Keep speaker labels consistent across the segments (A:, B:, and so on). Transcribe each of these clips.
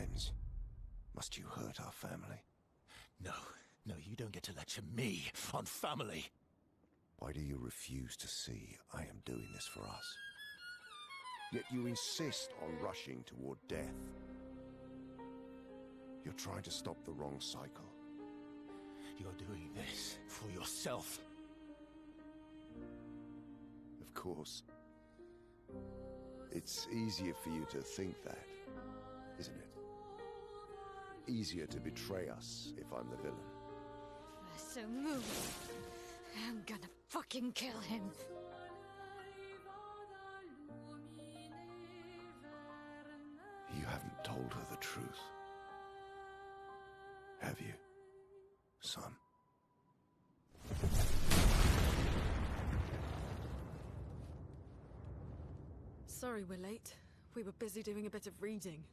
A: times must you hurt our family?
B: No, you don't get to lecture me on family.
A: Why do you refuse to see I am doing this for us? Yet you insist on rushing toward death. You're trying to stop the wrong cycle.
B: You're doing this for yourself.
A: Of course. It's easier for you to think that, isn't it? Easier to betray us if I'm the villain.
C: So move. I'm gonna fucking kill him.
A: You haven't told her the truth. Have you, son?
D: Sorry we're late. We were busy doing a bit of reading.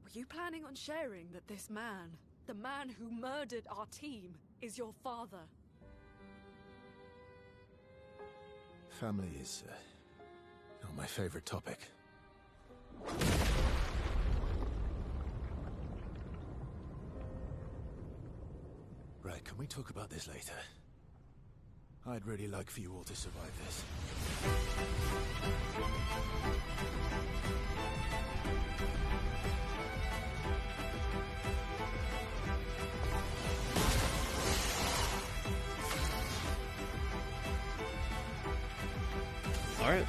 D: Were you planning on sharing that this man, the man who murdered our team, is your father?
B: Family is not my favorite topic. Right, can we talk about this later? I'd really like for you all to survive this.
E: All right.